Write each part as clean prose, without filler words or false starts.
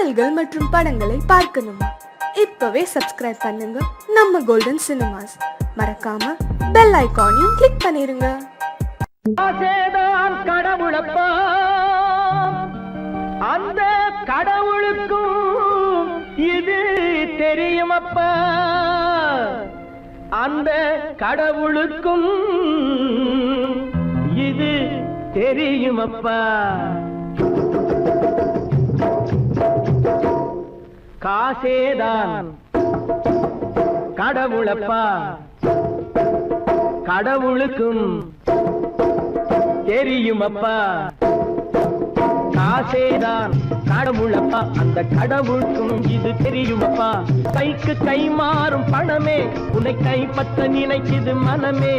பாடல்கள் மற்றும் படங்களை பார்க்கணுமா? இப்பவே சப்ஸ்கிரைப் பண்ணுங்க நம்ம கோல்டன் சினிமாஸ். மறக்காம பெல் ஐகானையும் கிளிக் பண்ணிருங்க. கடவுளப்பா, அந்த கடவுளுக்கும் இது தெரியுமப்பா, அந்த கடவுளுக்கும் இது தெரியுமப்பா. காசேதான் கடவுளப்பா, கடவுளுக்கும் தெரியுமப்பா. காசேதான் கடவுளப்பா, அந்த கடவுளுக்கும் இது தெரியுமப்பா. கைக்கு கை மாறும் பணமே உன்னை கைப்பற்ற நினைக்குது மனமே.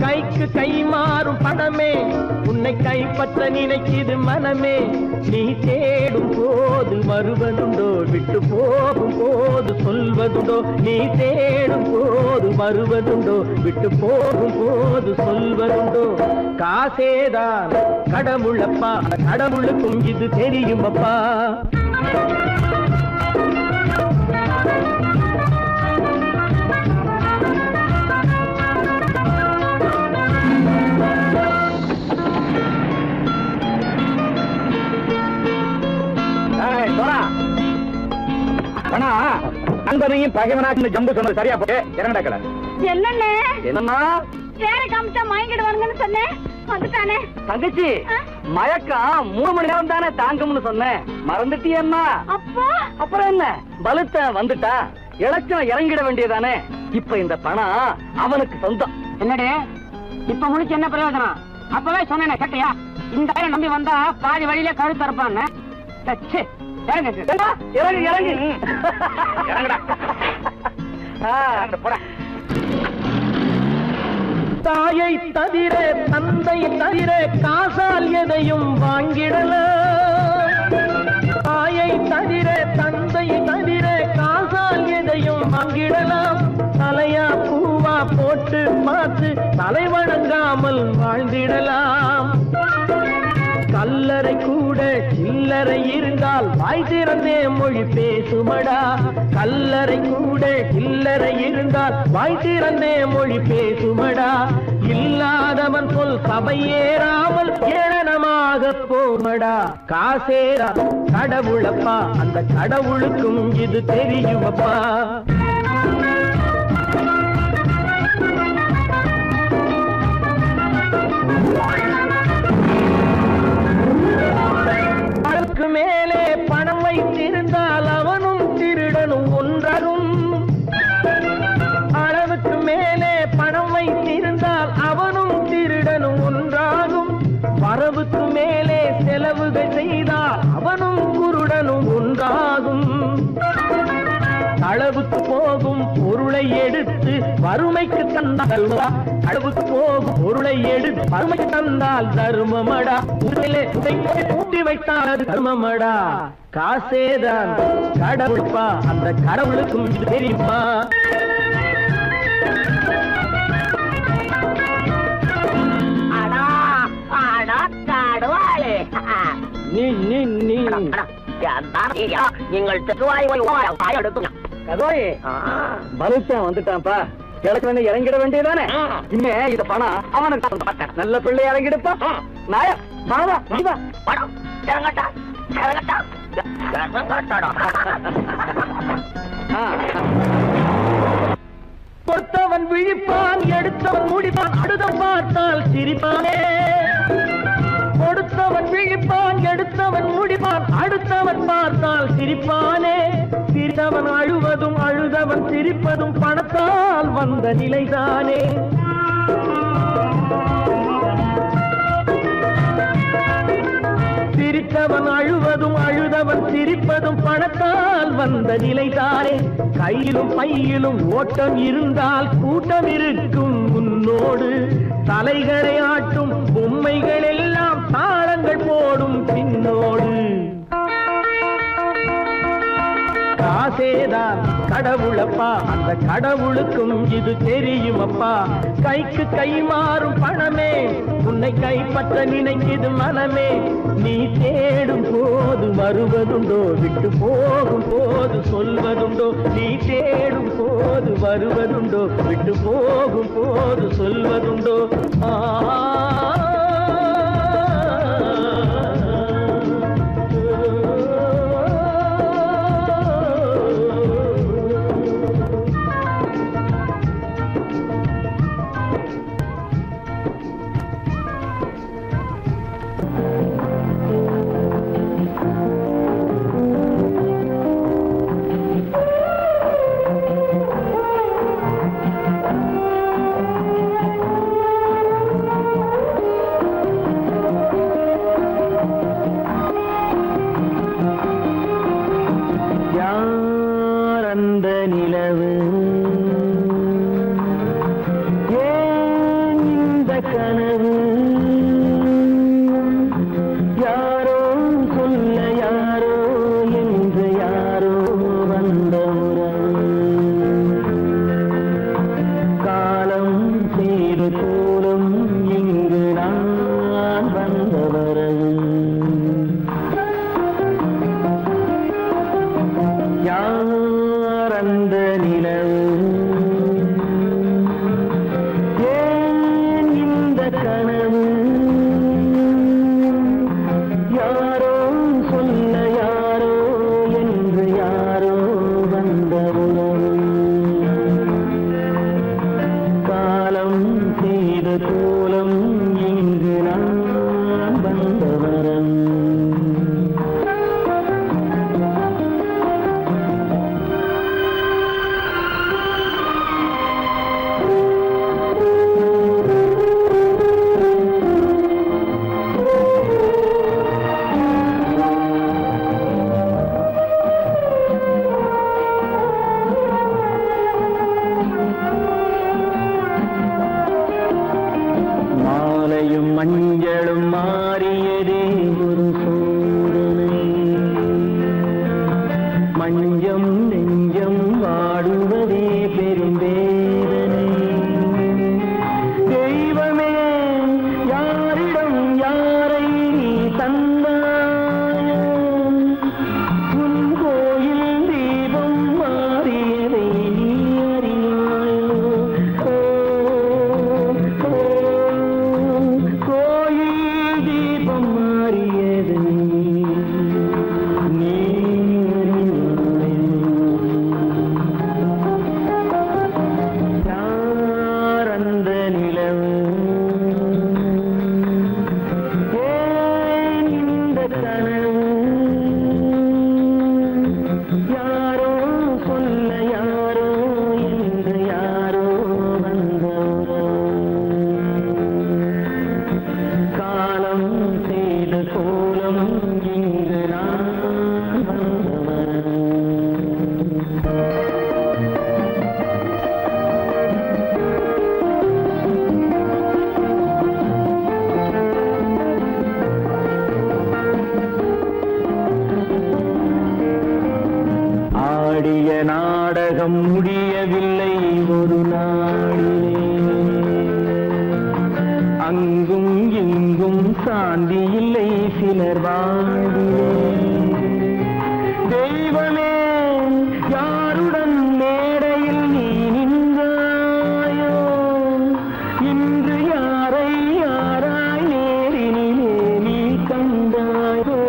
கைக்கு கை மாறும் பணமே உன்னை கைப்பற்ற நினைக்குது மனமே. நீ தேடும் போது வருவதுண்டோ, விட்டு போகும் போது சொல்வதுண்டோ. நீ தேடும் போது வருவதுண்டோ, விட்டு போகும் போது சொல்வதுண்டோ. காசேதான் கடவுளப்பா, கடவுளுக்கும் இது தெரியுமப்பா. நண்பனையும் பகைவனாக்கு ஜம்பு சொன்னது சரியா போட்டு இறங்கடக்கல. என்னண்ணே என்னம்மா வேற காமிச்சா மயங்கிடுவானுங்கன்னு சொன்னேன், வந்துட்டானே. தங்கச்சி, மயக்கம் 3 மணி நேரம் தானே தாங்கும்னு சொன்னேன், மறந்துட்டியம்மா? அப்போ அப்புறம் என்ன, பலுத்த வந்துட்டா இலட்சம் இறங்கிட வேண்டியதானே. இப்ப இந்த பணம் அவனுக்கு சொந்தம். என்னடே இப்ப முடிச்சு என்ன பிரயோஜனம்? அப்பவே சொன்னேன் கேட்டியா? இந்த பேரை நம்பி வந்தா பாதி வழியில கழுத்து இருப்பான்னு. இறங்கு இறங்கு தாயை தவிர தந்தை தவிர காசால் எதையும் வாங்கிடலாம். தாயை தவிர தந்தை தவிர காசால் எதையும் வாங்கிடலாம். தலையா பூவா போட்டு பார்த்து தலை வணங்காமல் வாழ்ந்திடலாம். கல்லறை கூட சில்லறை இருந்தால் வாய் திறந்தே மொழி பேசுமடா. கல்லறை கூட சில்லறை இருந்தால் வாய் திறந்தே மொழி பேசுமடா. இல்லாதவன் சொல் சபையேறாமல் ஏளனமாக போமடா. காசேரா கடவுளப்பா, அந்த கடவுளுக்கும் இது தெரியுமப்பா. மேலே பணம் வைத்திருந்தால் அவனும் திருடனும் ஒன்றாகும். அளவுக்கு மேலே பணம் வைத்திருந்தால் அவனும் திருடனும் ஒன்றாகும். வரவுக்கு மேலே செலவுகள் செய்தால் அவனும் குருடனும் ஒன்றாகும். அளவுக்கு போகும் பொருளை எடுத்து வறுமைக்கு தந்தால், அளவுக்கு போகும் பொருளை எடுத்து வறுமைக்கு தந்தால் தர்மமடா. ஊட்டி வைத்தால் அது தர்மமடா. காசேதான் கடவுள்பா, அந்த கடவுளுக்கும் இது தெரியுமா? நீங்கள் வந்துட்டான்ப்பா, கிழக்கு இறங்கிட வேண்டியதானே. இனிமே இது பணம் அவனுக்கு நல்ல பிள்ளை இறங்கிடுப்பா. நாயா மாவா படம் கொடுத்தவன் விழிப்பான், எடுத்தவன் முடிப்பான், அடுத்த பார்த்தால் சிரிப்பானே. கொடுத்தவன் விழிப்பான், எடுத்தவன் முடிப்பான், அடுத்தவன் பார்த்தால் சிரிப்பானே. சிரித்தவன் அழுவதும் அழுதவன் சிரிப்பதும் பணத்தால் வந்த நிலைதானே. சிரித்தவன் அழுவதும் அழுதவன் சிரிப்பதும் பணத்தால் வந்த நிலைதானே. கையிலும் பையிலும் ஓட்டம் இருந்தால் கூட்டம் இருக்கும் முன்னோடு. தலைகளை ஆட்டும் பொம்மைகள் எல்லாம் தாளங்கள் போடும் பின்னோடு. ஆசேதான் கடவுளப்பா, அந்த கடவுளுக்கும் இது தெரியுமப்பா. கைக்கு கை மாறும் பணமே உன்னை கைப்பற்ற நினைக்குது மனமே. நீ தேடும் போது வருவதுண்டோ, விட்டு போகும் போது சொல்வதுண்டோ. நீ தேடும் போது வருவதுண்டோ, விட்டு போகும் போது சொல்வதுண்டோ. மஞ்சளும் மாறியதே ஒரு சோதனை. மஞ்சம் நெஞ்சம் வாடுவதே பெரும்பேதனை. தெய்வமே யாரிடம் யாரை நீ தந்தாயோ, உன் கோயில் தீபம் மாறியதை நீ அறியாயோ. கோயில் தீபம் மாறியதை நீ யார் அந்த நிலவு, ஏன் இந்த கனவு, யாரோ சொல்ல யாரோ என்று யாரோ வந்த காலம் செய்த கோலம் இங்கு நான் வந்தவன். ஆடிய நாடகம் முடியவில்லை ஒரு நாளிலே, அங்கும் இங்கும் சாந்தி இல்லை சிலர் வாழ்விலே. தெய்வமே யாருடன் மேடையில் நீ நின்றாயோ, இன்று யாரை யாராய் நேரினிலே நீ கண்டாயோ.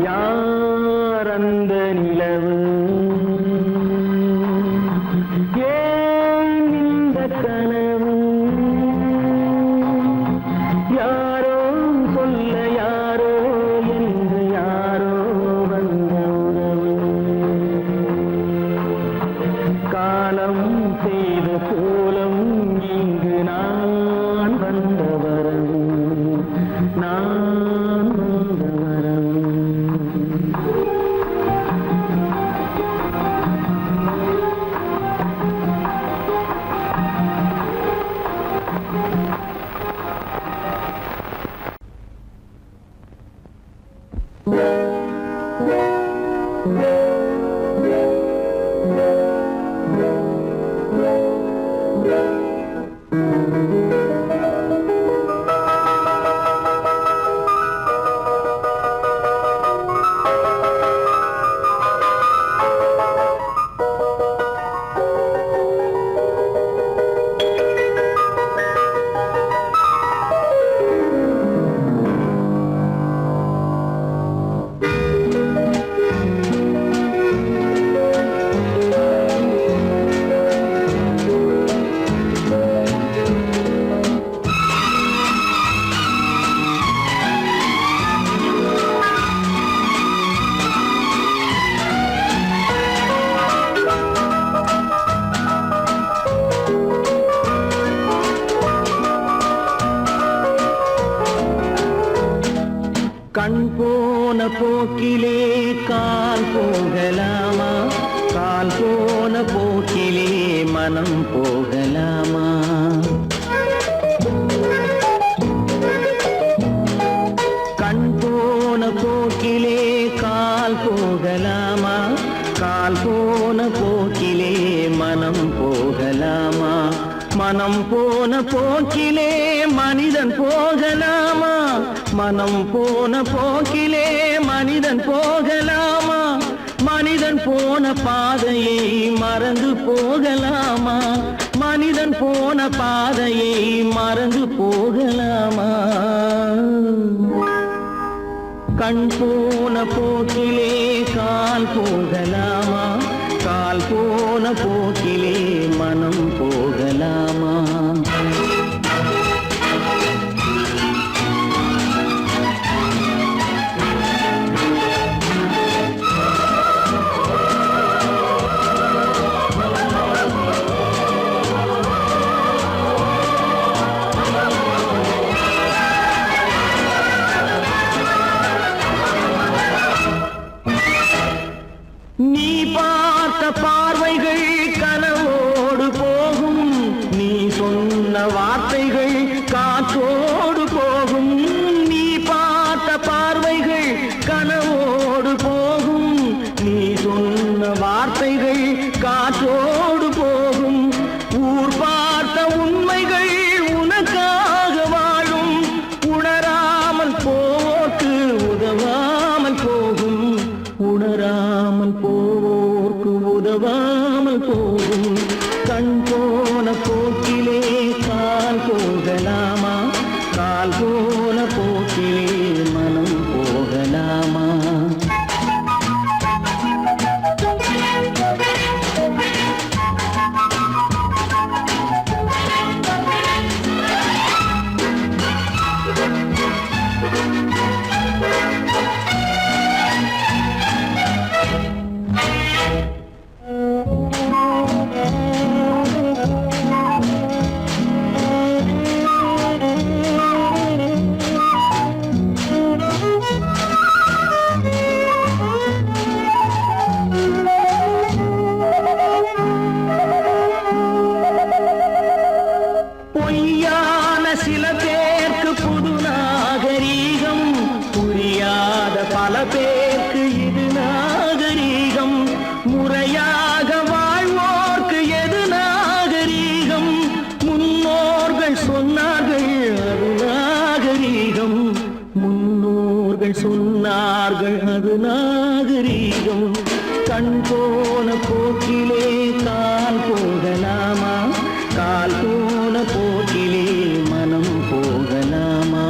யார் அந்த நிலவு, ஏன் இந்த கனவு, யாரோ சொல்ல யாரோ என்று யாரோ வந்த உறவு. காலம் செய்த கோலம் இங்கு நான் வந்த வரவு, நான் வந்த வரவு. போக்கிலே கால் போகலாமா கால் போன போக்கிலே மனம் போகலாமா கண் போன போக்கிலே கால் போகலாமா கால் போன போக்கிலே மனம் போகலாமா மனம் போன போக்கிலே மனிதன் போகலாமா மனம் போன போக்கிலே மனிதன் போகலாமா மனிதன் போன பாதையை மறந்து போகலாமா மனிதன் போன பாதையை மறந்து போகலாமா கண் போன போக்கிலே கால் போகலாமா கால் போன போக்கிலே மனம் போகலாமா நீ பார்த்த பார்வைகள் கனவோடு போகும் நீ சொன்ன வார்த்தைகள் காற்றோடு போகும் நீ பார்த்த பார்வைகள் கனவோடு போகும் நீ சொன்ன வார்த்தைகள் காற்றோடு போகும் ஊர் பார்த்த உண்மைகள் உனக்காக வாழும் உணராமல் போக்கு உதவாமல் போகும் உணராமல் போவோர்க்கு உதவாமல் போகும் கண் போன போக்கிலே கால் போகலாமா கால் போன போக்கிலே மனம் போகலாமா பொய்யான சில பேருக்கு புது நாகரீகம் புரியாத பல பேருக்கு இது நாகரீகம் முறையாக வாழ்வோர்க்கு எது நாகரீகம் முன்னோர்கள் சொன்னார்கள் அது நாகரீகம் முன்னோர்கள் சொன்னார்கள் அது நாகரீகம் கண் போன போக்கிலே கால் போகலாமா கால் போன போக்கிலே மனம் போகலாமா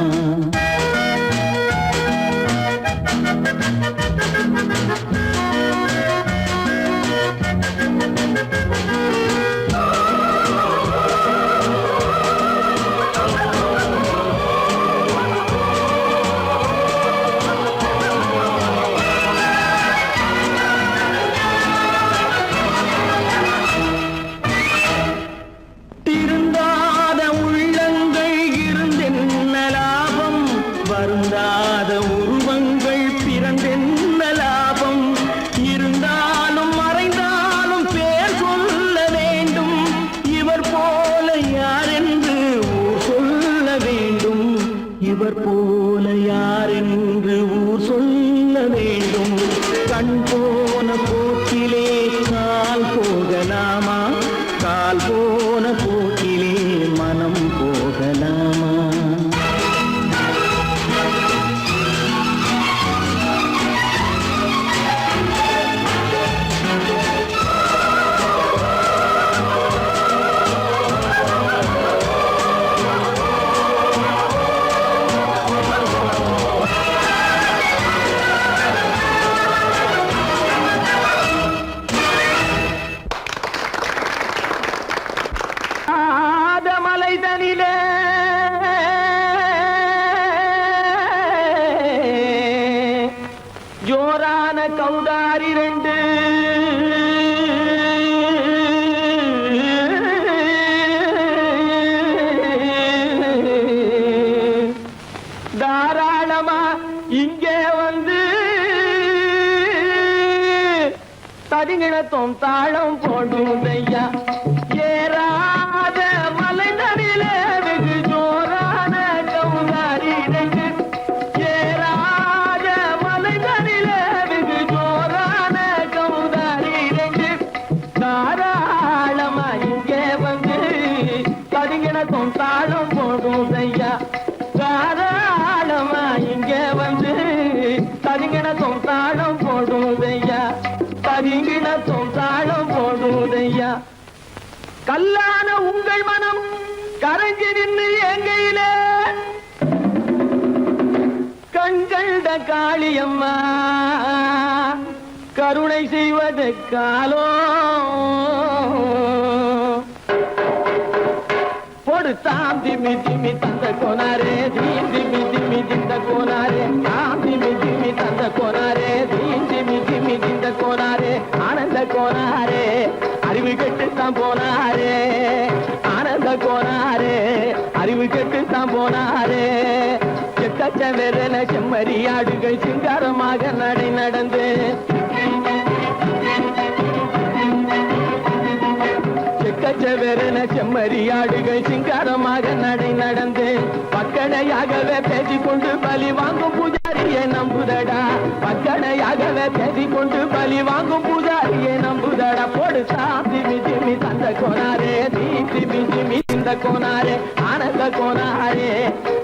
திருந்தாத உள்ளங்கள் இருந்தென்ன லாபம் வருந்தாத உருவங்கள் பிறந்தென்ன லாபம் இருந்தாலும் மறைந்தாலும் பேர் சொல்ல வேண்டும் இவர் போல யாரென்று ஊர் சொல்ல வேண்டும் இவர் போல யாரென்று ஊர் சொல்ல வேண்டும் கண் போன போக்கிலே கால் போகலாமா கால் போன போக்கிலே மனம் போகலாமா ததிங்கிணத்தும் தாளம் போடுதையா ஏறாத மலைதனிலே வெகு ஜோரான கௌதாரி ரெண்டு ஏறாத மலைதனிலே வெகு ஜோரான கௌதாரி ரெண்டு தாராளமா இங்கே வந்து ததிங்கிணத்தும் தாளம் போடுதையா தாராளமா இங்கே வந்து ததிங்கிணத்தும் தாளம் போடுதையா ததிங்கிணத்தும் தாளம் போடுதையா கல்லான உங்கள் மனம் கரைஞ்சி நின்று எங்கையிலே கண்கண்ட காளியம்மா கருணை செய்வது காலோ தாம் திமி திமி தந்த கோனாரே தீம் திமி திமி திந்த கோனாரே தாம் திமி திமி தந்த கோனாரே தீம் திமி திமி திந்த கோனாரே ஆனந்த கோனாரே அறிவு கெட்டு தான் போனாரே ஆனந்த கோனாரே அறிவு கெட்டு தான் போனாரே எக்கச்ச வெறன செம்மறியாடுகள் சிங்காரமாக நடை நடந்து வெறன செம்மறியாடுகள் சிங்காரமாக நடை நடந்து பக்கடையாகவே பேசிக்கொண்டு பலி வாங்கும் பூஜாரியை நம்புதடா பக்கடையாகவே பேசிக்கொண்டு பலி வாங்கும் பூஜாரியை நம்புதடா போடு திமி திமி தந்த கோனாரே திமி திமி இந்த கோனாரே ஆனந்த கோனாரே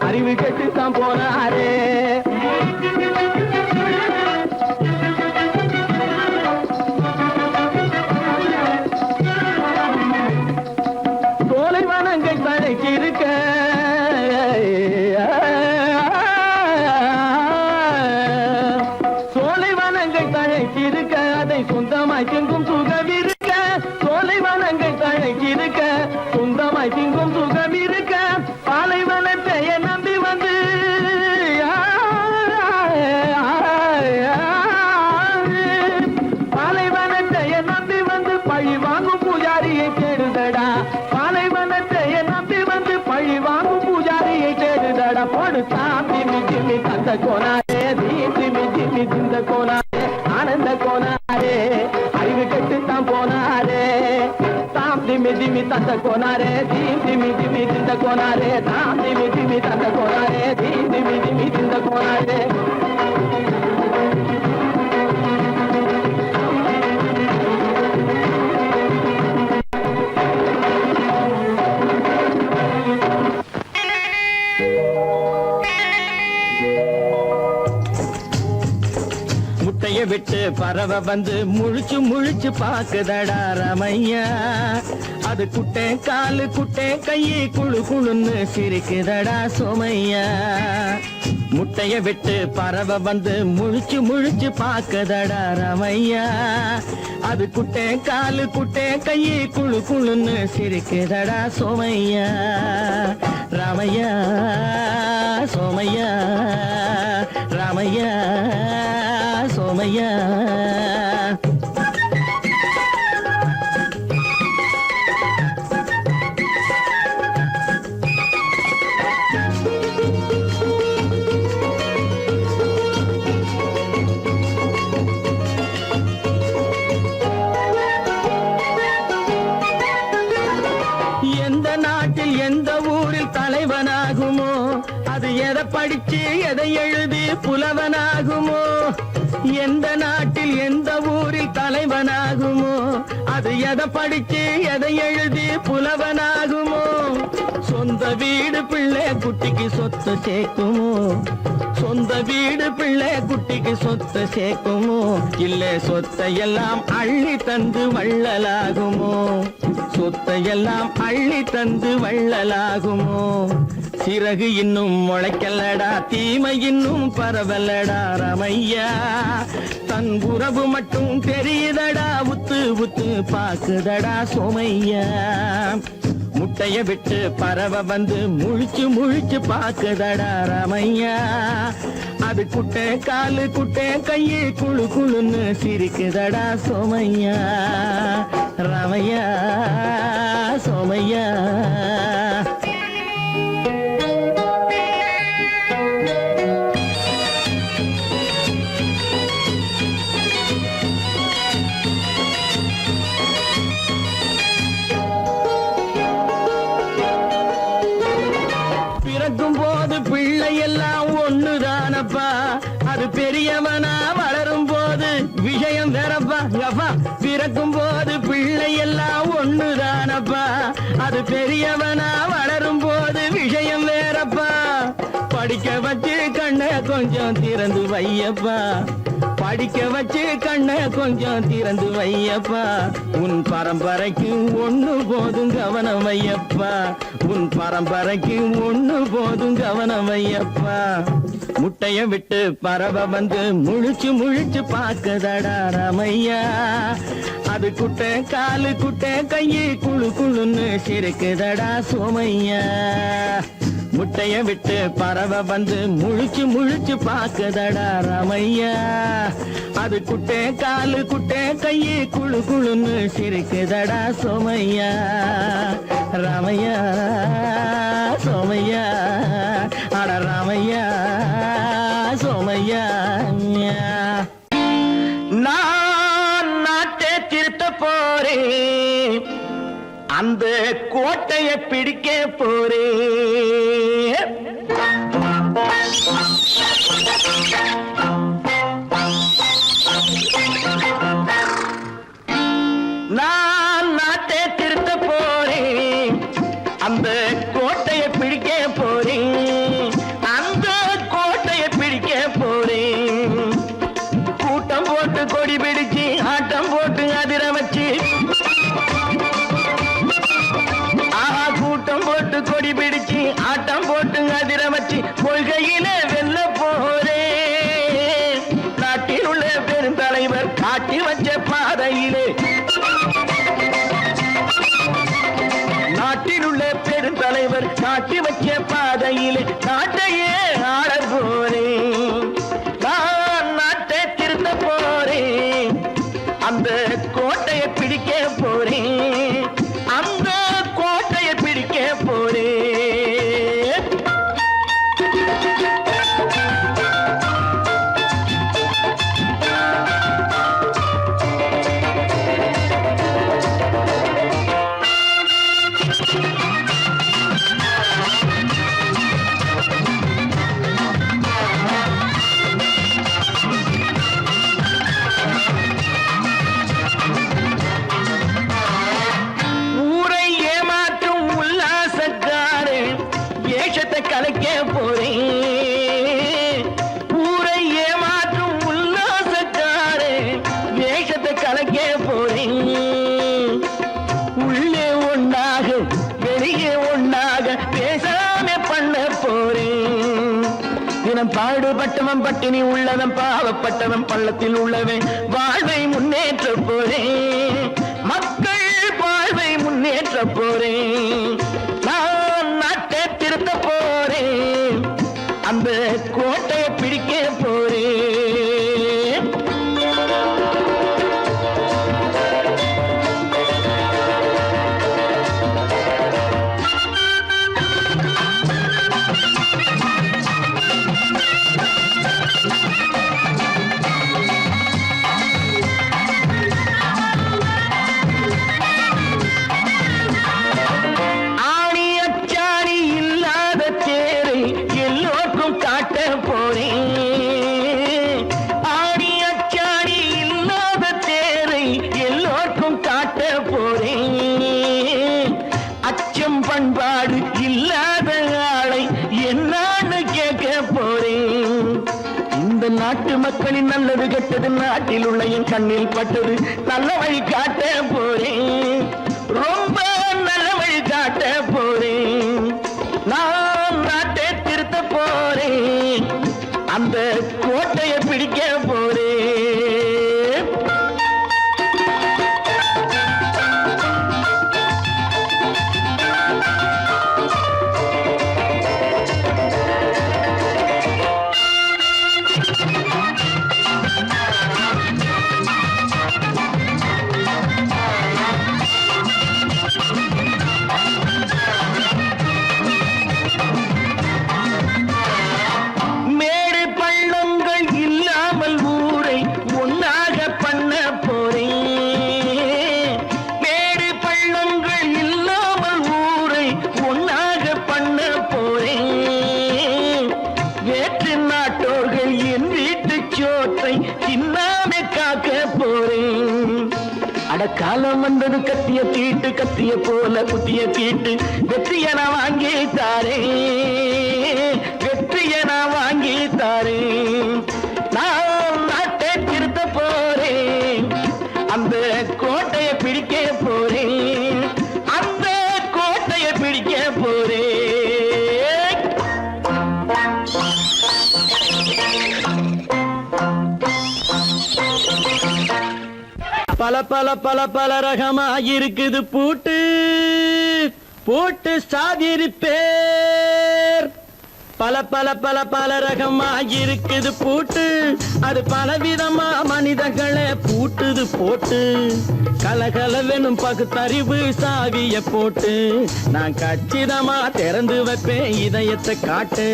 அறிவு கெட்டு தான் போனாரே இருக்க சோலைவனங்கள் தழைக்கிருக்க அதை சொந்தமாய் திங்கும் சுகம் இருக்க சோலைவனங்கள் தழைக்கிருக்க சொந்தமாய் திங்கும் சுகம் இருக்க பாலைவனத்தை நம்பி வந்து பாலைவனத்தை நம்பி வந்து பழி வாங்கும் பூஜாரியை தேடுதடா போடு திமி திமி தந்த கோனாரே திமி திமி திந்த கோனாரே ஆனந்த கோனாரே அறிவு கெட்டு தான் போனாரே தாம் திமி திமி தந்த கோனாரே திமி திமி திந்த கோனாரே தாம் திமி திமி தந்த கோனாரே திமி திமி திந்த கோனாரே விட்டு பறவை வந்து முழிச்சு முழிச்சு பாக்குதடா ரமையா அது குட்டே காலு குட்டே கையை குழு குழுன்னு சிரிக்குதடா சோமையா முட்டைய விட்டு பறவை வந்து முழிச்சு முழிச்சு பாக்குதடா ரமையா அது குட்டே காலு குட்டே கையை குழு குழுன்னு சிரிக்குதடா சோமையா ராமையா சோமையா ராமையா சோமையா எந்த நாட்டில் எந்த ஊரில் தலைவனாகுமோ அது எதை படிச்சு எதை எழுதி புலவனாகுமோ எந்த நாட்டில் எந்த ஊரில் தலைவனாகுமோ அது எதை படிச்சு எதை எழுதி புலவனாகுமோ சொந்த வீடு பிள்ளை குட்டிக்கு சொத்து சேர்க்குமோ சொந்த வீடு பிள்ளை குட்டிக்கு சொத்து சேர்க்குமோ இல்ல சொத்தை எல்லாம் அள்ளி தந்து வள்ளலாகுமோ சொத்தை எல்லாம் அள்ளி தந்து வள்ளலாகுமோ சிறகு இன்னும் முளைக்கல்லடா தீமை இன்னும் பரவல்லடா ரமையா தன் உறவு மட்டும் தெரியுதடா உத்து உத்து பாக்குதடா சோமையா முட்டைய விட்டு பறவை வந்து முழிச்சு முழிச்சு பாக்குதடா ரமையா அது குட்டை காலு குட்டை கையை குழு குழுன்னு சிரிக்குதடா சோமையா ரமையா சோமையா பிறக்கும் போது பிள்ளை எல்லாம் ஒண்ணுதானப்பா, அது பெரியவனா வளரும் போது விஷயம் வேறப்பா. படிக்க வச்சு கண்ணை கொஞ்சம் திறந்து வையப்பா, படிக்க வச்சு கண்ணை கொஞ்சம் திறந்து வையப்பா. உன் பரம்பரைக்கு ஒண்ணு போதும் கவனம் வையப்பா, உன் பரம்பரைக்கு ஒண்ணு போதும் கவனம் வையப்பா. முட்டைய விட்டு பறவை வந்து முழிச்சு முழிச்சு பார்க்கதடா ரமையா, அது குட்டை காலு குட்டை கையை குழு குழுன்னு சிரிக்குதடா சோமையா. முட்டைய விட்டு பறவை வந்து முழிச்சு முழிச்சு பார்க்கதடா ரமையா, அது குட்டை காலு குட்டை கையை குழு குழுன்னு சிரிக்குதடா சோமையா. ரமையா சோமையா, அட ரமையா சோமையா. நான் நாட்டை திருத்த போறேன், அந்த கோட்டையை பிடிக்க போறேன். நான் நாட்டை திருத்த போறேன், அந்த கோட்டையை பிடிக்க போறேன், அந்த கோட்டையை பிடிக்க போறேன். கூட்டம் போட்டு கொடி பிடிச்சு ஆட்டம் போட்டு அதிர வச்சு, கூட்டம் போட்டு கொடி பிடிச்சு ஆட்டம் போட்டு அதிர வச்சு கொள்கையில வெல்ல போறேன். நாட்டில் உள்ள பெருந்தலைவர் காட்டி வச்ச பாதையிலே, நாட்டில் உள்ள பெருந்தலைவர் காட்டி வச்ச பாதையிலே நாட்டையே ஆள போறேன். நான் நாட்டை திருத்த போறேன், அந்த கோட்டையை பிடிக்க போறேன், அந்த கோட்டையை பிடிக்க போறேன். ஊரை ஏமாற்றும் உல்லாசக்காரு வேஷத்தை கலைக்க போறேன், ஊரை ஏமாற்றும் உல்லாசக்காரு வேஷத்தை கலைக்க போறேன். உள்ளே ஒண்ணாக வெளியே ஒண்ணாக பேசாம பண்ண போறேன். தினம் பாடுபட்டவன் பட்டினி உள்ளவன் பாவப்பட்டவன் பள்ளத்தில் உள்ளவன் வாழ்வை முன்னேற்ற போறேன், மக்கள் வாழ்வை முன்னேற்ற போறேன். நான் நாட்டை திருத்த போறேன், அந்த கோட்டையை பிடிக்க போறேன். ஆணி அச்சாணி இல்லாத தேரை எல்லோருக்கும் காட்ட போறேன், ஆணி அச்சாணி இல்லாத தேரை எல்லோருக்கும் காட்ட போறேன். அச்சம் பண்பாடு இல்லாத ஆளை என்னான்னு கேட்க போறேன். இந்த நாட்டு மக்களின் நல்லது கெட்டது நாட்டில் உள்ள என் கண்ணில் பட்டது நல்ல வழி காட்ட போறேன், ரொம்ப நல்ல வழி காட்ட போறேன். நான் நாட்டை திருத்த போறேன், அந்த கோட்டையை பிடிக்க போறேன். அடக்காலம் வந்தது கத்திய தீட்டு கத்திய போல குத்திய தீட்டு வெற்றிய நான் வாங்கி தாரே வெற்றிய நான் வாங்கி தாரே நான் நாட்டை திருத்த போறேன் அந்த கோட்டையை பிடிக்க போறேன் அந்த கோட்டையை பிடிக்க போறேன் பல பல பல பல ரகமா இருக்குது பூட்டு பூட்டு சாதிரி பேர் பல பல பல பல ரகமா இருக்குது பூட்டு அது பலவிதமா மனிதர்களை பூட்டுது போட்டு கலகலவெனும் பகுத்தறிவு சாவிய போட்டு நான் கச்சிதமா திறந்து வைப்பேன் இதயத்தை காட்டு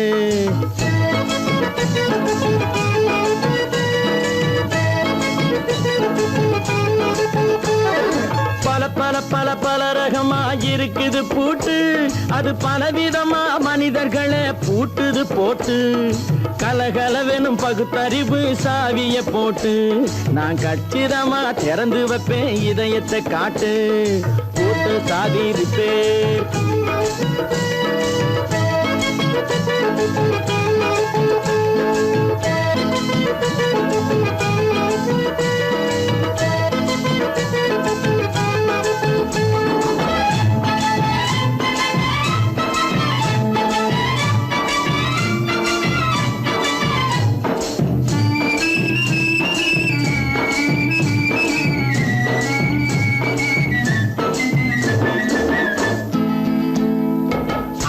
பல பல பல பல ரகமா இருக்குது பூட்டு அது பலவிதமா மனிதர்களை பூட்டுது போட்டு கலகலவெனும் பகுத்தறிவு சாவிய போட்டு நான் கச்சிதமா திறந்து வைப்பேன் இதயத்தை காட்டு பூட்டு சாதிருப்பேன்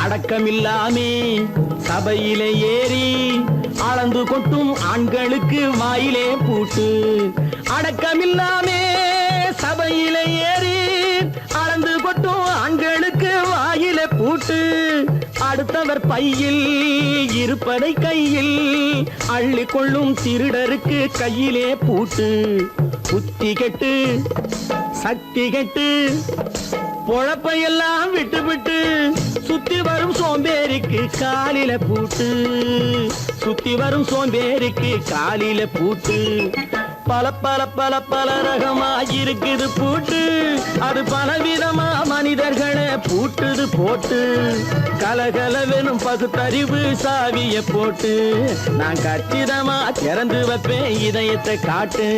அடக்கமில்லாமே சபையிலே ஏறி அளந்து கொட்டும் ஆண்களுக்கு வாயிலே பூட்டு அடக்கமில்லாமே சபையிலே ஏறி அளந்து கொட்டும் ஆண்களுக்கு வாயிலே பூட்டு அடுத்தவர் பையில் இருப்பதை கையில் அள்ளி கொள்ளும் திருடருக்கு கையிலே பூட்டு புத்தி கெட்டு சக்தி கெட்டு பொழப்பையெல்லாம் விட்டு விட்டு சுத்தி வரும் சோம்பேறிக்கு காலில பூட்டு சுத்தி வரும் சோம்பேறிக்கு காலில பூட்டு பல பல பல பல ரகமா இருக்குது பூட்டு அது பலவிதமா மனிதர்களை பூட்டுது போட்டு கலகலவெனும் பகுத்தறிவு சாவிய போட்டு நான் கச்சிதமா திறந்து வைப்பேன் இதயத்தை காட்டு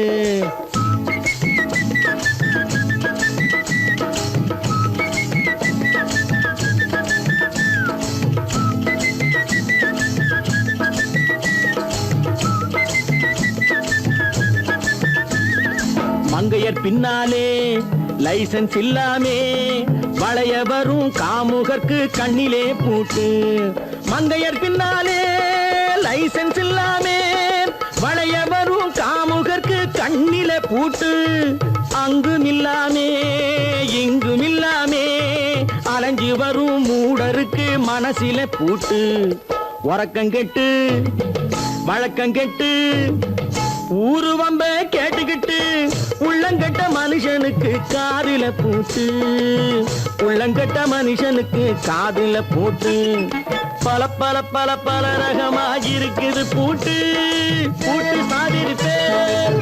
மங்கையர் பின்னாலே லைசன்ஸ் இல்லாமே வளைய வரும் காமுகர்க்கு கண்ணிலே பூட்டு மங்கையர் பின்னாலே லைசன்ஸ் இல்லாமே வளைய வரும் காமுகர்க்கு கண்ணிலே பூட்டு அங்கும் இல்லாமே இங்கும் இல்லாமே அலைஞ்சு வரும் மூடருக்கு மனசில பூட்டு உறக்கங்கெட்டு வழக்கங்கெட்டு ஊரு வம்ப கேட்டுக்கிட்டு உள்ளங்கட்ட மனுஷனுக்கு காதில பூட்டு உள்ளங்கட்ட மனுஷனுக்கு காதில பூட்டு பல பல பல பல ரகமா இருக்குது பூட்டு பூட்டு சாதிருப்பேன்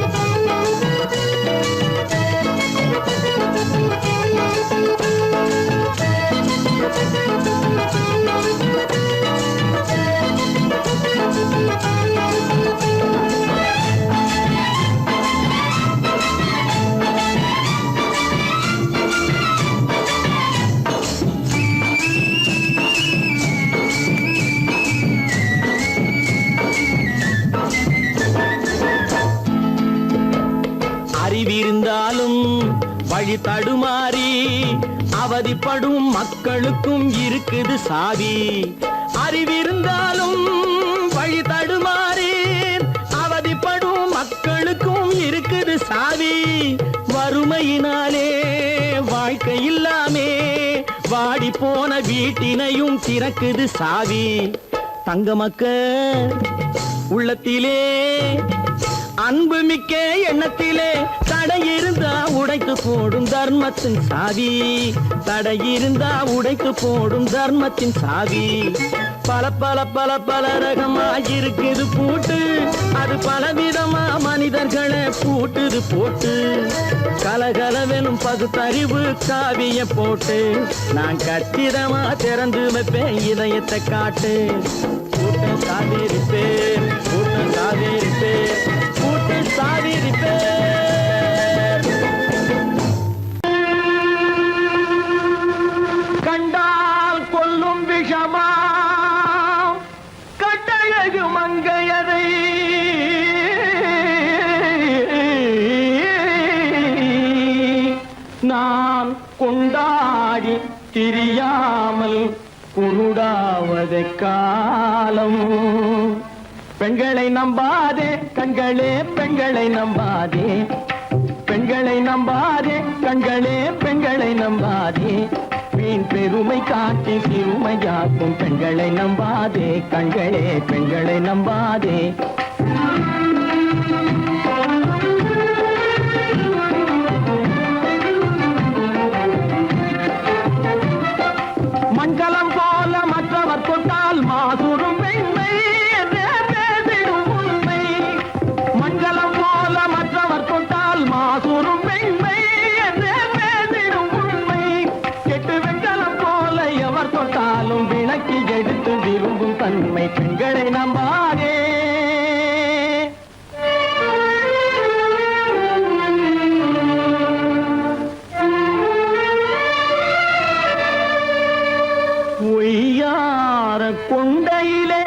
அறிவிருந்தாலும் வழி தடுமாறி அவதிப்படும் மக்களுக்கும் இருக்குது சாவி அறிவிருந்தாலும் வழி தடுமாறி அவதிப்படும் மக்களுக்கும் இருக்குது சாவி வறுமையினாலே வாழ்க்கை இல்லாமே வாடி போன வீட்டினையும் திறக்குது சாவி தங்க மக்க உள்ளத்திலே அன்பு மிக்க எண்ணத்திலே தடை இருந்தா உடைத்து போடும் தர்மத்தின் சாவி தடை இருந்தா உடைத்து போடும் தர்மத்தின் சாவி பல பல பல பல ரகமா இருக்குது பூட்டு, அது பலவிதமா மனிதர்களை பூட்டுது போட்டு. கலகலவெனும் பகுத்தறிவு காவிய போட்டு, நான் கச்சிதமா திறந்து வைப்பேன் இதயத்தை காட்டு. கூட்டம் சாதிருப்பேன், கூட்டம் சாதிருப்பேன், கூட்டம் சாதிருப்பேன். கண்டால் கொல்லும் விஷமா கட்டழகு மங்கையதை நான் கொண்டாடி திரியாமல் குருடாவதை காலம். பெண்களை நம்பாதே கண்களே, பெண்களை நம்பாதே, பெண்களை நம்பாதே கண்களே, பெண்களை நம்பாதே. வீண் பெருமை காட்டி சிறுமையாக்கும் பெண்களை நம்பாதே கண்களே, பெண்களை நம்பாதே. மண்கலம் போல மற்றவர் கொண்டால் மாசுரும் பெண்மை என்றே பேசிடும் உண்மை. மண்கலம் போல மற்றவர் கொண்டால் மாசுரும் பெண்மை என்றே பேசிடும் உண்மை. கெட்டு வெண்கலம் போல எவர் தொட்டாலும் விளக்கி எடுத்து விரும்பும் தன்மை பெண்களை நம்பாதே. ஒய்யார கொண்டையிலே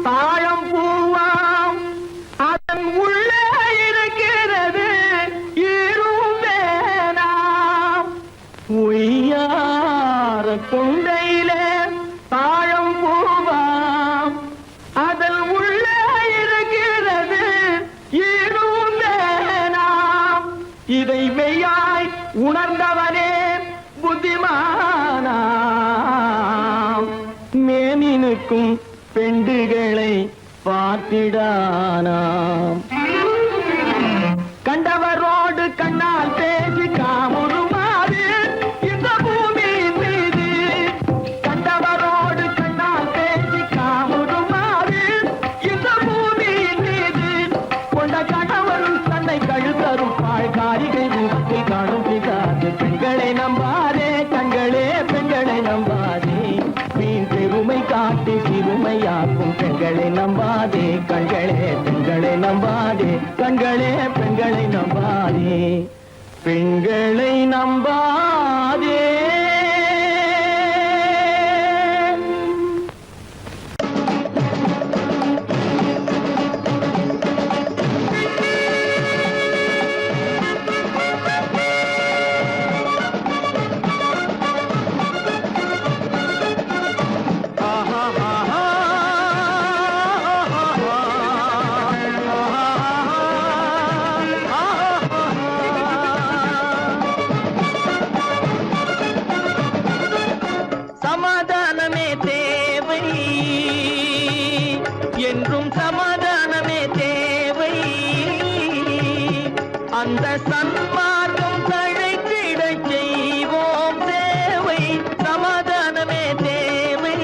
தாழம் பூவாம், அதன் உள்ளே இருக்கிறது ஈரும் வேணாம். ஒய்யார கொண்டையிலே தாழம் பூவாம், அதன் உள்ளே இருக்கிறது ஈரும் வேணாம். இதை மெய்யாய் உணர்ந்தவனே புத்திமானாம். மேனினுக்கும் பெண்டுகளை பார்த்திடானாம். கண்டவரோடு கண்ணால் பேசி காமுறுமாறு இந்த பூமியின் மீது. கண்டவரோடு கண்ணால் பேசி காமுறுமாறு இந்த பூமியின் மீது. கொண்ட கணவன் தன்னை கழுத்தரும் பாழ்காரிகை ரூபத்தில் காணும் பிதாது. பெண்களை நம்பாதே கண்களே, பெண்களை நம்பாதே. வீண் பெருமை காட்டி சிறுமையாக்கும் பெண்களை நம்பாதே கண்களே, பெண்களை நம்பாதே கண்களே, பெண்களை நம்பாதே, பெண்களை நம்பாதே. சமாதானமே தேவை என்றும் சமாதானமே தேவை. அந்த சன்மார்க்கம் தழைத்திடச் செய்வோம் தேவை. சமாதானமே தேவை.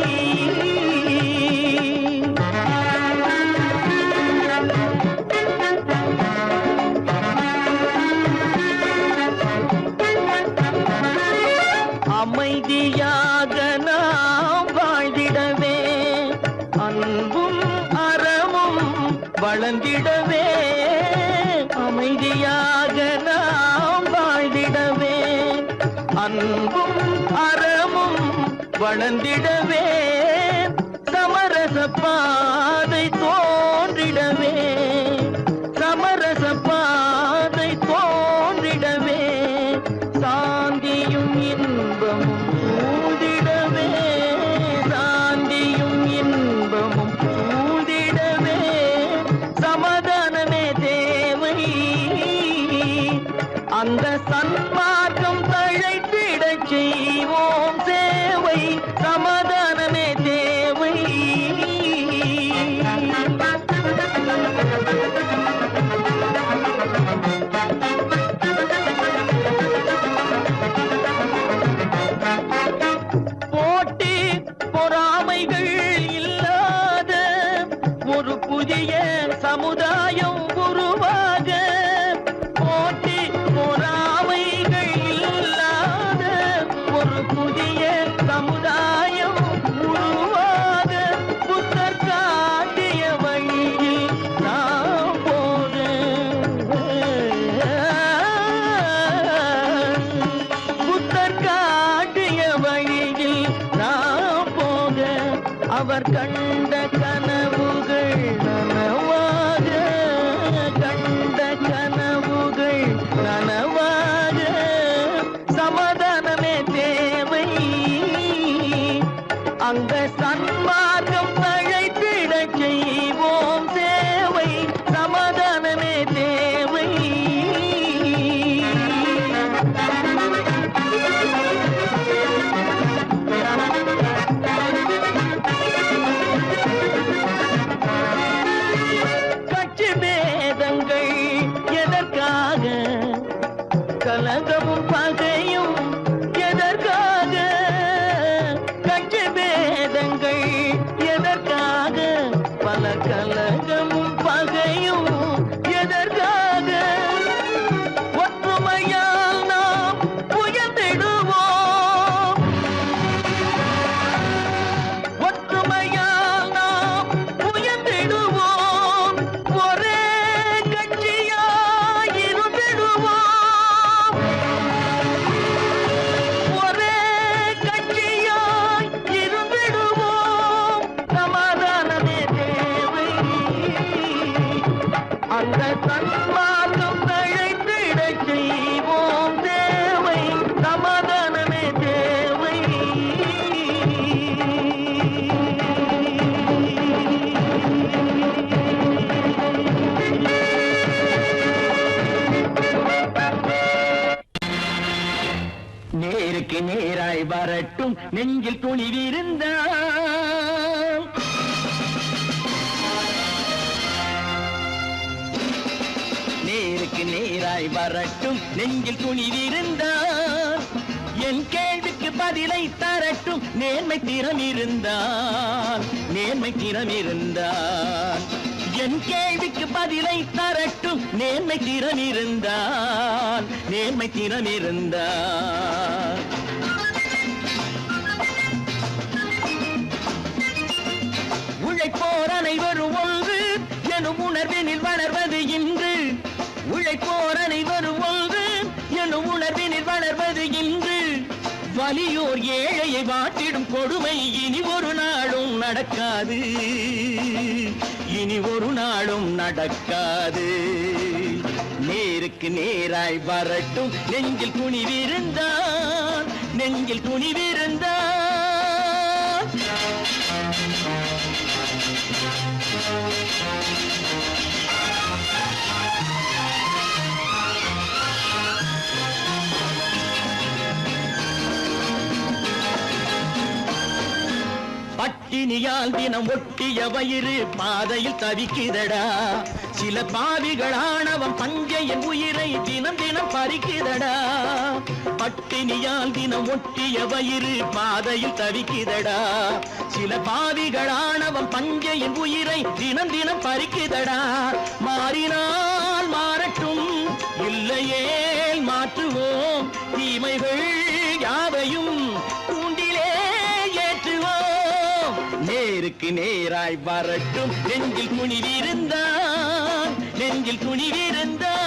அமைதியாக நாம் வாழ்ந்திடவே, அன்பும் அறமும் வளர்ந்திடவே. அமைதியாக நாம் வாழ்ந்திடவே, அன்பும் அறமும் வளர்ந்திடவே. சமரச பாதை தோன்றிடவே, சமரச பாதை தோன்றிடவே. சாந்தியும் இன்பமும் சூழ்ந்திடவே, சாந்தியும் இன்பமும் சூழ்ந்திடவே. சமாதானமே தேவை. அந்த சன்மார்க்கம் தழைத்திடச் செய்வோம் சேவை. சமாதானமே தேவை. அவர் கண்ட கனவுகள் நனவாக, கண்ட கனவுகள் நனவாக, சமாதானமே தேவை, அங்க சன்மார்க்கம் தழைத்திட செய்வோம் சேவை, சமாதானமே தேவை. கட்சி பேதங்கள் எதற்காக, கலகமும் பகையும் எதற்காக, கட்சி பேதங்கள் எதற்காக, பல கலகமும் பகையும் எதற்காக, ஒற்றுமையால் நாம் உயர்ந்திடுவோம், ஒற்றுமையால் நாம் உயர்ந்திடுவோம், ஒரே கட்சியாய் இருந்திடுவோம், ஒரே கட்சியாய் இருந்திடுவோம், சமாதானமே தேவை, அந்த சன்மார்க்கம் தழைத்திட செய்வோம் தேவை, சமாதானமே தேவை. நேருக்கு நேராய் வரட்டும் நெஞ்சில் துணிவிருந்தால், நேருக்கு நேராய் வரட்டும் நெஞ்சில் துணிவிருந்தால், என் கேள்விக்கு பதிலை தரட்டும் நேர்மை திறம் இருந்தால், நேர்மை திறம் இருந்தால், என் கேள்விக்கு பதிலை தரட்டும் நேர்மை திறம் இருந்தால், நேர்மை திறம் இருந்தால். உழைப்போர் அனைவரும் ஒன்று எனும் உணர்வினில் வளர்வது இன்று, உழைப்போர் அனைவரும் ஒன்று எனும் உணர்வினில் வளர்வது இன்று, வலியோர் ஏழையை வாட்டிடும் கொடுமை இனி ஒரு நாளும் நடக்காது, இனி ஒரு நாளும் நடக்காது. நேருக்கு நேராய் வரட்டும் நெஞ்சில் துணிவிருந்தால், நெஞ்சில் துணிவிருந்தால். பட்டினியால் தினம் ஒட்டிய வயிறு பாதையில் தவிக்குதடா, சில பாவிகள் ஆணவம் பஞ்சையின் உயிரை தினம் தினம் பறிக்குதடா, பட்டினியால் தினம் ஒட்டிய வயிறு பாதையில் தவிக்குதடா, சில பாவிகள் ஆணவம் பஞ்சையின் உயிரை தினம் தினம் பறிக்குதடா. மாறினால் மாறட்டும், இல்லையே மாற்றுவோம், தீமைகள் யாவையும் தூண்டிலே ஏற்றுவோம். நேருக்கு நேராய் வரட்டும் நெஞ்சில் துணிவிருந்தால், நெஞ்சில் துணிவிருந்தால்.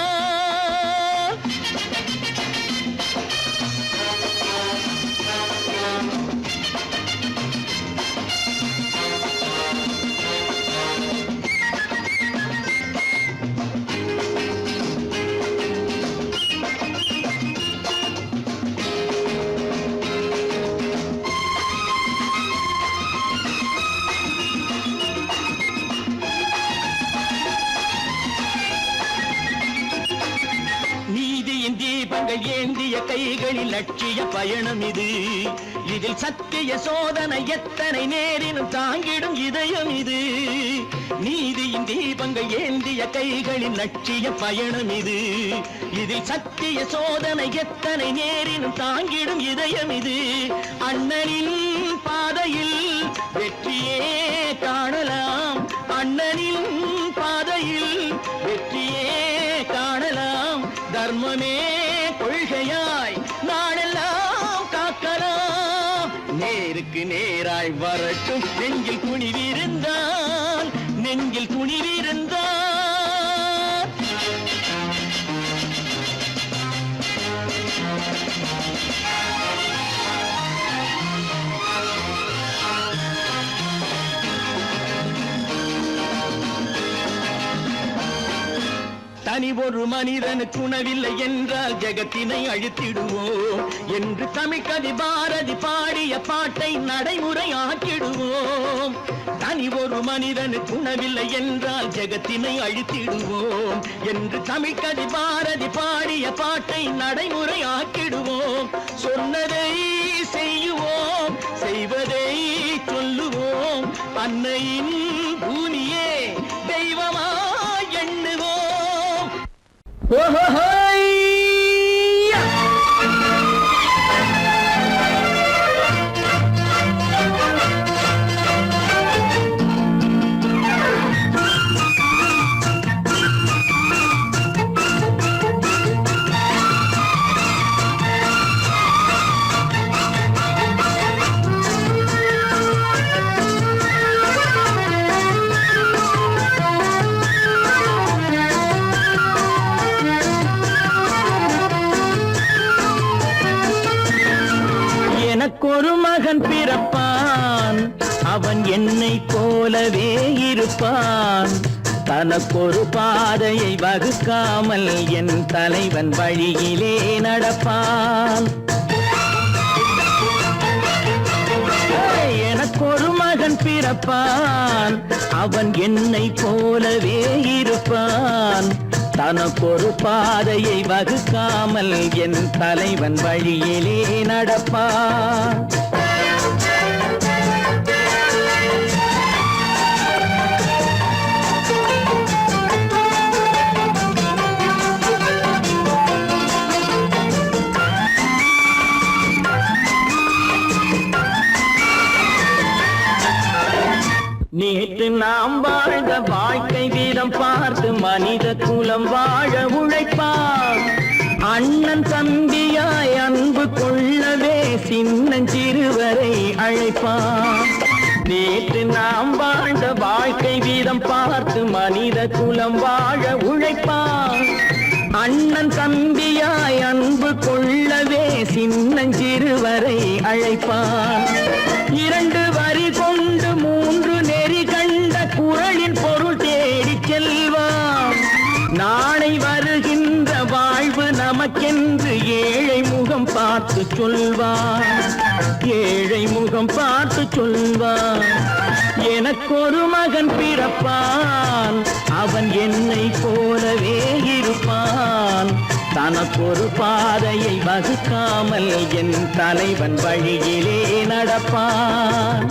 நீதியின் தீபங்கள் ஏந்திய கைகளில் லட்சிய பயணம் இது, இதில் சத்திய சோதனை எத்தனை நேரினும் தாங்கிடும் இதயம் இது. நீதியின் தீபங்கள் ஏந்திய கைகளில் லட்சிய பயணம் இது, இதில் சத்திய சோதனை எத்தனை நேரினும் தாங்கிடும் இதயம் இது. அண்ணனின் பாதையில் வெற்றியே காணலாம், அண்ணனின் பாதையில் வெற்றியே காணலாம், தர்மமே கொள்கையாய் நாடெல்லாம் காக்கலாம். நேருக்கு நேராய் வரட்டும் நெஞ்சில் துணிவிருந்தால், நெஞ்சில் துணிவிருந்தால். தனி ஒரு மனிதனுக்கு உணவில்லை என்றால் ஜெகத்தினை அழித்திடுவோம் என்று தமிழ்கவி பாரதி பாடிய பாட்டை நடைமுறையாக்கிடுவோம். தனி ஒரு மனிதனுக்கு உணவில்லை என்றால் ஜெகத்தினை அழித்திடுவோம் என்று தமிழ்கவி பாரதி பாடிய பாட்டை நடைமுறையாக்கிடுவோம். சொன்னதை செய்யுவோம், செய்வதை சொல்லுவோம், அன்னையின் பூமியே தெய்வமா எண்ணுவோம். எனக்கொரு மகன் பிறப்பான், அவன் என்னை போலவே இருப்பான். தனக்கொரு பாதையை வகுக்காமல் என் தலைவன் வழியிலே நடப்பான். எனக்கொரு மகன் பிறப்பான், அவன் என்னை போலவே இருப்பான். தனக்கொரு பாதையை வகுக்காமல் என் தலைவன் வழியிலே நடப்பான். நேற்று நாம் வாழ்ந்த வாழ்க்கை வீதம் பார்த்து மனித குலம் வாழ உழைப்பான். அண்ணன் தம்பியாய் அன்பு கொள்ளவே சின்னஞ்சிறுவரை அழைப்பான். நேற்று நாம் வாழ்ந்த வாழ்க்கை வீதம் பார்த்து மனித குலம் வாழ உழைப்பான். அண்ணன் தம்பியாய் அன்பு கொள்ளவே சின்னஞ்சிறுவரை அழைப்பான். 2 வரி கொண்டு 3 நெறி கண்ட குறளின் பொருள் தேடி செல்வான். நாளை வருகின்ற வாழ்வு நமக்கென்று ஏழை முகம் பார்த்து சொல்வான். ஏழை முகம் பார்த்து சொல்வான். எனக்கொரு மகன் பிறப்பான், அவன் என்னை போலவே இருப்பான். தனக்கொரு பாதையை வகுக்காமல் என் தலைவன் வழியிலே நடப்பான்.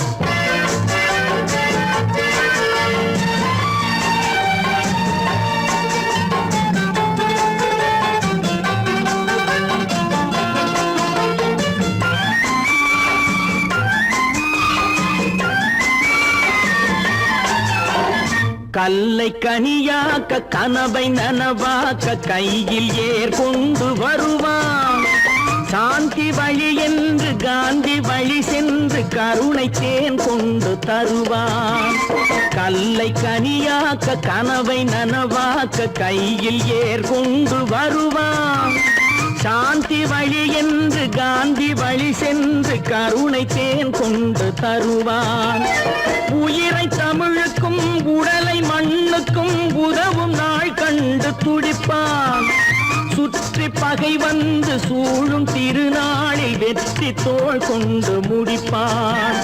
கல்லை கனியாக்க கனவை நனவாக்க கையில் ஏற்கொண்டு வருவான். சாந்தி வழி என்று காந்தி வழி சென்று கருணை தேன் கொண்டு தருவான். கல்லை கனியாக்க கனவை நனவாக்க கையில் ஏற்கொண்டு வருவான். சாந்தி வழி என்று காந்தி வழி சென்று கருணை தேன் கொண்டு தருவான். உயிரை தமிழுக்கும் உடலை மண்ணுக்கும் உதவும் நாள் கண்டு துடிப்பான். சுற்றி பகை வந்து சூழும் திருநாளில் வெற்றி தோள் கொண்டு முடிப்பான்.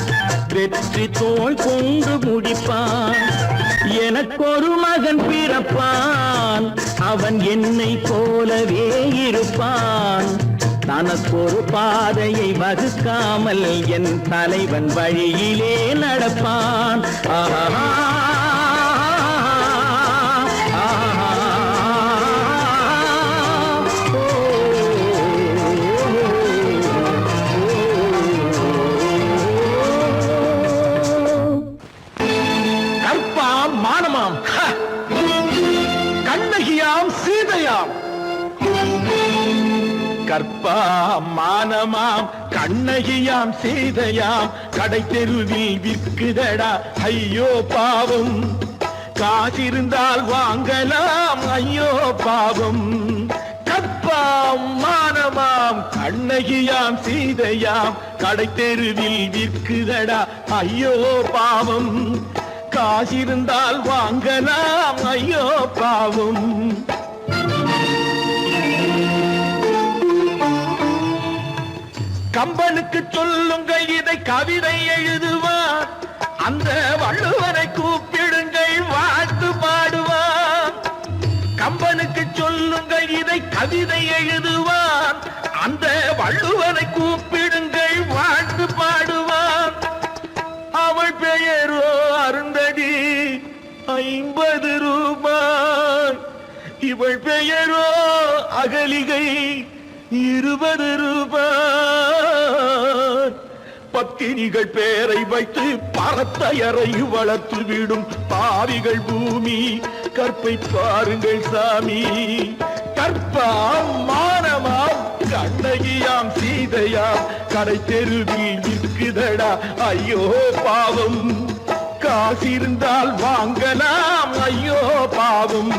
வெற்றி தோள் கொண்டு முடிப்பான். எனக்கொரு மகன் பிறப்பான், அவன் என்னை போலவே இருப்பான். தனக்கொரு பாதையை வகுக்காமல் என் தலைவன் வழியிலே நடப்பான். கற்பாம் மானமாம், கண்ணகியாம் சீதையாம். கற்பாம் மானமாம் கண்ணகியாம் சீதையாம் கடை தெருவில் விற்குதடா ஐயோ பாவம். காசிருந்தால் வாங்கலாம் ஐயோ பாவம். கற்பாம் மானமாம் கண்ணகியாம் சீதையாம் கடை தெருவில் விற்குதடா ஐயோ பாவம். காசிருந்தால் வாங்கலாம் ஐயோ பாவம். கம்பனுக்கு சொல்லுங்கள் இதை கவிதை எழுதுவார், அந்த வள்ளுவனை கூப்பிடுங்கள் வாழ்த்து பாடுவார். கம்பனுக்கு சொல்லுங்கள் இதை கவிதை எழுதுவார், அந்த வள்ளுவனை கூப்பிடுங்கள் வாழ்த்து பாடுவார். அவள் பெயரோ அருந்ததி 50 ரூபாய், இவள் பெயரோ அகலிகை 20 ரூபாய். பத்தினிகள் பேரை வைத்து பரத்தையறை வளர்த்து விடும் பாவிகள் பூமி, கற்பை பாருங்கள் சாமி. கற்பாம் மானமாம் கண்ணகியாம் சீதையாம் கடை தெருவில் விற்குதடா ஐயோ பாவம். காசிருந்தால் வாங்கலாம் ஐயோ பாவம்.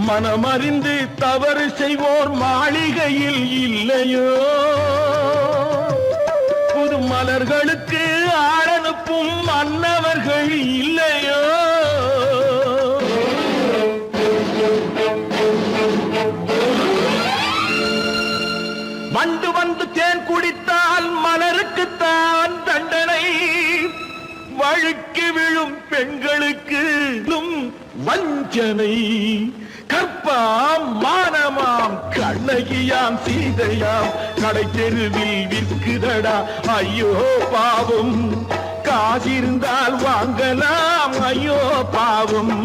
மனமறிந்து தவறு செய்வோர் மாளிகையில் இல்லையோ, புது மலர்களுக்கு ஆளனுப்பும் மன்னவர்கள் இல்லையோ. வண்டு வந்து தேன் குடித்தால் மலருக்குத்தான் தண்டனை, வழுக்கி விழும் பெண்களுக்கு வஞ்சனை. கற்பாம் மானமாம் கண்ணகியாம் சீதையாம் கடை தெருவில் விற்குதடா ஐயோ பாவம். காசிருந்தால் வாங்கலாம் ஐயோ பாவம்.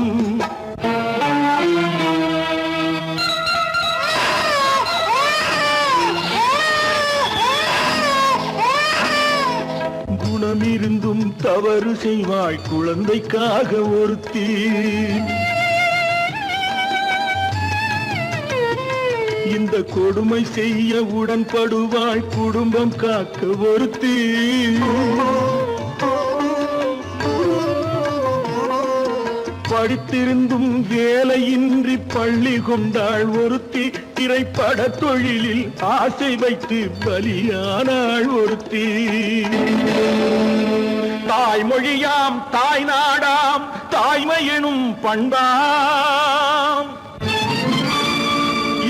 குணமிருந்தும் தவறு செய்வாய் குழந்தைக்காக ஒருத்தி, இந்த கொடுமை செய்ய உடன்படுவாய் குடும்பம் காக்க ஒருத்தி. படித்திருந்தும் வேலையின்றி பள்ளி கொண்டாள் ஒருத்தி, திரைப்பட தொழிலில் ஆசை வைத்து பலியானாள் ஒருத்தி. தாய்மொழியாம் தாய் நாடாம் தாய்மையெனும் பண்பாம்,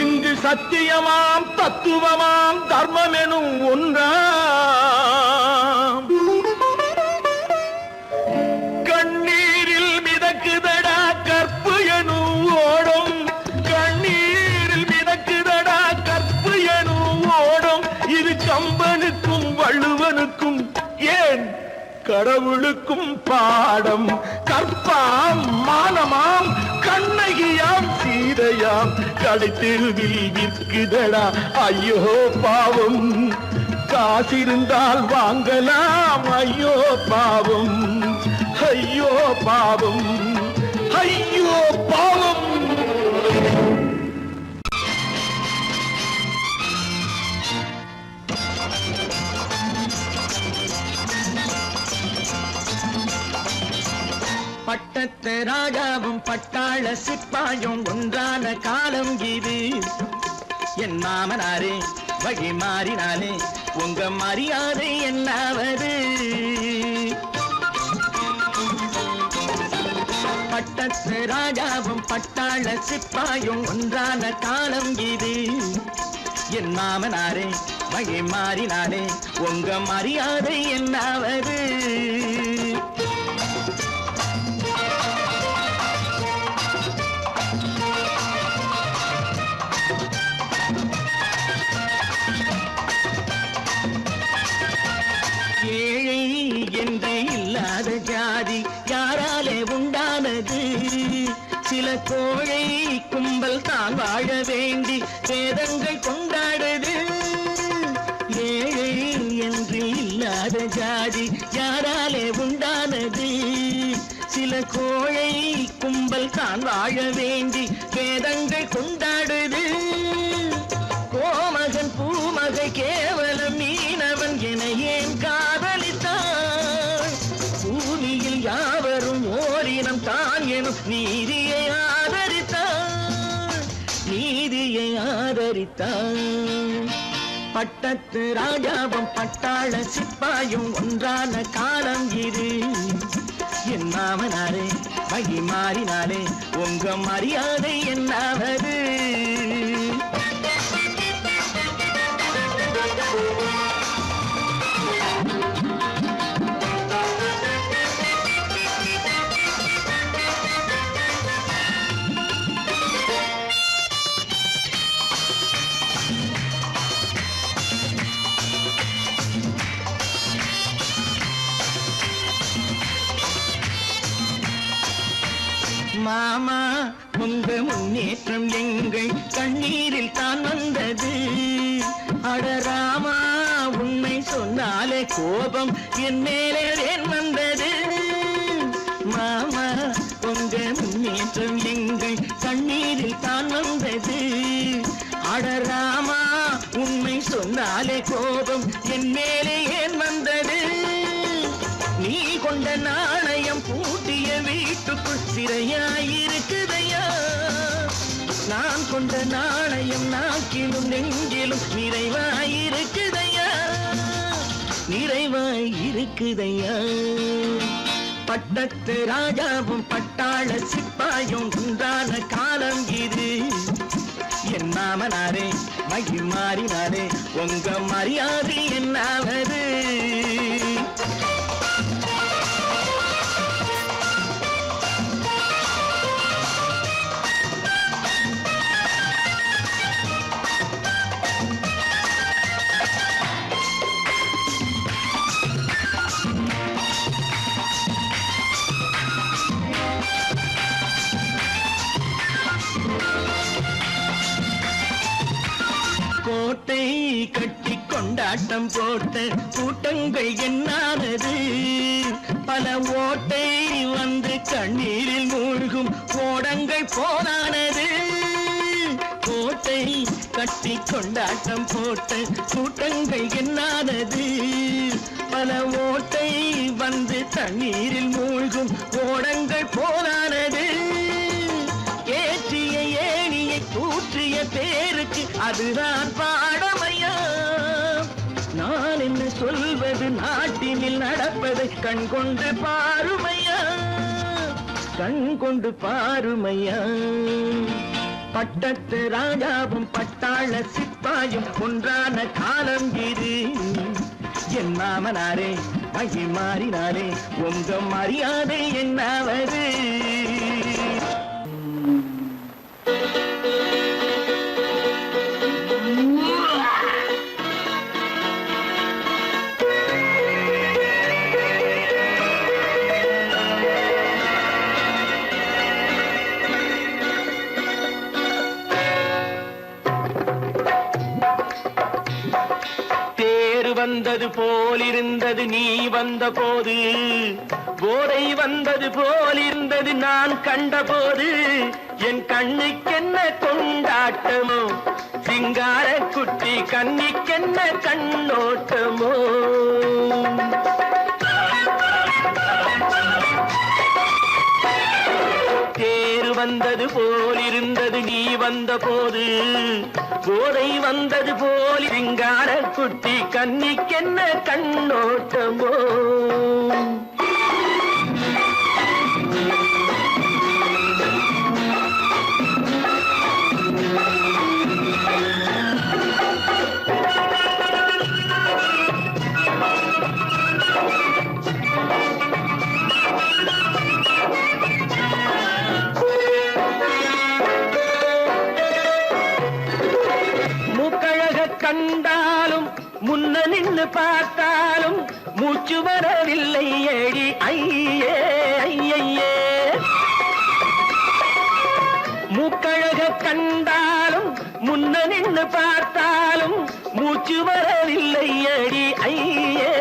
இங்கு சத்தியமாம் தத்துவமாம் தர்மமெனும் ஒன்றாம். கண்ணீரில் மிதக்குதடா கற்பு எனும் ஓடும், கண்ணீரில் மிதக்குதடா கற்பு எனும் ஓடும். இது கம்பனுக்கும் வள்ளுவனுக்கும் ஏன் கடவுளுக்கும் பாடம். கற்பாம் மானமாம் கண்ணகியாம் சீதையாம் கடை தெருவில் விற்குதடா ஐயோ பாவம். காசிருந்தால் வாங்கலாம் ஐயோ பாவம். ஐயோ பாவம், ஐயோ பாவம். பட்டத்து ராஜாவும் பட்டாள சிப்பாயும் ஒன்றான காலம் இது. என் மாமனாரே வழி மாறினாலே உங்க மரியாதை என்னாவது. பட்டத்து ராஜாவும் பட்டாள சிப்பாயும் ஒன்றான காலம் இது. என் மாமனாரே வழி மாறினாலே உங்க மரியாதை என்னாவது. ஏழை என்று இல்லாத ஜாதி யாராலே உண்டானது. சில கோழை கும்பல் தான் வாழ வேண்டி வேதங்கள் கொண்டாடுது. ஏழை என்று இல்லாத ஜாதி யாராலே உண்டானது. சில கோழை கும்பல் தான் வாழ வேண்டி வேதங்கள் கொண்டாடுது. கோமகன் பூமகை கேவலம் மீனவன் என ஏன் காதலித்தான். பூமியில் யாவரும் ஓரினம் தான் எனும் நீதியை ஆதரித்தான். நீதியை ஆதரித்தான். பட்டத்து ராஜாவும் பட்டாள சிப்பாயும் ஒன்றான காலம் இது. என் மாமனாரே வழி மாறினாலே உங்க மரியாதை என்னாவது? மாமா உங்க முன்னேற்றம் எங்கள் கண்ணீரில் தான் வந்தது. அடராமா உண்மை சொன்னாலே கோபம் என் மேலே ஏன் வந்தது? மாமா உங்க முன்னேற்றம் எங்கள் கண்ணீரில் தான் வந்தது. அடராமா உண்மை சொன்னாலே கோபம் என் மேலே ஏன் வந்தது? நீ கொண்ட நாணயம் பூட்டிய வீட்டுக்குள் சிறையாயிருக்குதையா? நான் கொண்ட நாணயம் நாக்கிலும் நெஞ்சிலும் நிறைவாயிருக்குதையா? நிறைவாயிருக்குதையா? பட்டத்து ராஜாவும் பட்டாள சிப்பாயும் உண்டான காலம் இது. என் மாமனாரே மகி மாறினாரே உங்க மரியாதை என்னாவது? கோட்டை கட்டி கொண்டாட்டம் போட்ட கூட்டங்கள் என்னானது? பல ஓட்டை வந்து கண்ணீரில் மூழ்கும் ஓடங்கள் போனானது. கோட்டை கட்டி கொண்டாட்டம் போட்ட கூட்டங்கள் என்னானது? பல ஓட்டை வந்து தண்ணீரில் மூழ்கும் ஓடங்கள் போனானது. ஏற்றிய ஏணியை தூற்றிய பேருக்கு அதுதான் பாடமையா? நான் என்ன சொல்வது? நாட்டினில் நடப்பதை கண் கொண்டு பாருமையா? கண் கொண்டு பாருமையா? பட்டத்து ராஜாவும் பட்டாள சிப்பாயும் ஒன்றான காலம் இது. என் மாமனாரே மகி மாறினாரே உங்க மரியாதை என்னாவது? வந்தது போலிருந்தது நீ வந்த போது, போதை வந்தது போலிருந்தது நான் கண்டபோது. என் கண்ணுக்கென்ன கொண்டாட்டமோ, சிங்கார குட்டி கண்ணிக்கென்ன கண்ணோட்டமோ. தேர் வந்தது போலிருந்தது நீ வந்த போது, போதை வந்தது போல் சிங்கார குட்டி கண்ணிக்கென்ன கண்ணோட்டமோ. கண்டாலும் முன்ன நின்று பார்த்தாலும் மூச்சு வரவில்லை ஏடி ஐயே ஐயே. மூக்கழக கண்டாலும் முன்ன நின்று பார்த்தாலும் மூச்சு வரவில்லை ஏடி ஐயே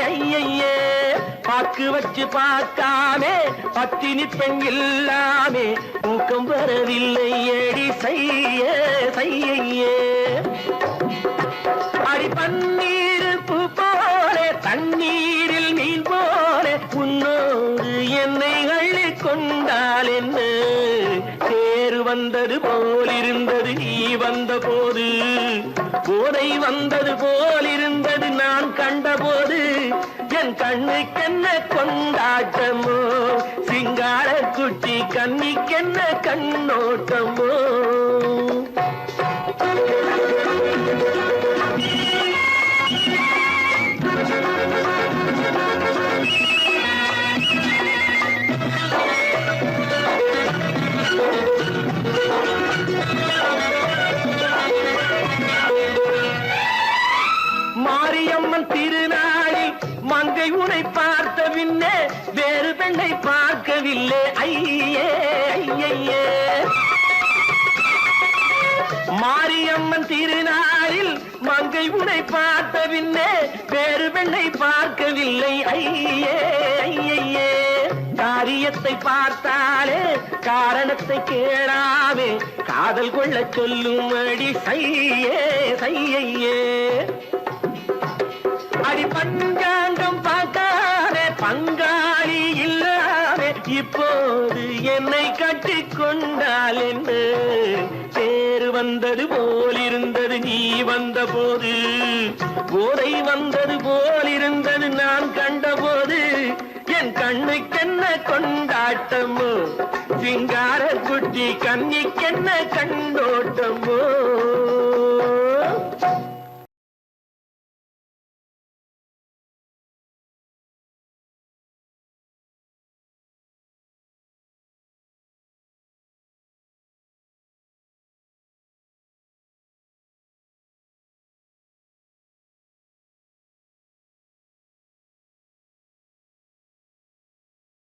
ஐயே. பாக்கு வச்சு பார்க்காமே பத்தினி பெண் இல்லாமே தூக்கம் வரவில்லை ஏடி செய்ய செய்யே. அடி பன்னீர் பூ போல தண்ணீரில் மீன் போல உன்னோடு என்னை அள்ளி கொண்டால் என்ன. தேர் வந்தது போலிருந்தது நீ வந்த போது, போதை வந்தது போலிருந்தது நான் கண்டபோது. என் கண்ணுக்கென்ன கொண்டாட்டமோ சிங்கார குட்டி கண்ணிக்கென்ன கண்ணோட்டமோ மாரியம்மன் திருநாளில் மங்கை உனை பார்த்த பின்னே வேறு பெண்ணை பார்க்கவில்லை ஐயே ஐயே மாரியம்மன் திருநாளில் மங்கை உனை பார்த்த பின்னே வேறு பெண்ணை பார்க்கவில்லை ஐயே ஐயே காரியத்தை பார்த்தாலே காரணத்தை கேளாமே காதல் கொள்ள சொல்லும் அடி சையே சையே அடி பஞ்சாங்கம் பார்க்காதே பங்காளி இல்லாதே இப்போது என்னை கட்டி கொண்டால் என்று தேர் வந்தது போல் இருந்தது நீ வந்த போது போதை வந்தது போல் இருந்தது நான் கண்டபோது என் கண்ணுக்கென்ன கொண்டாட்டமோ சிங்கார குட்டி கண்ணிக்கென்ன கண்ணோட்டமோ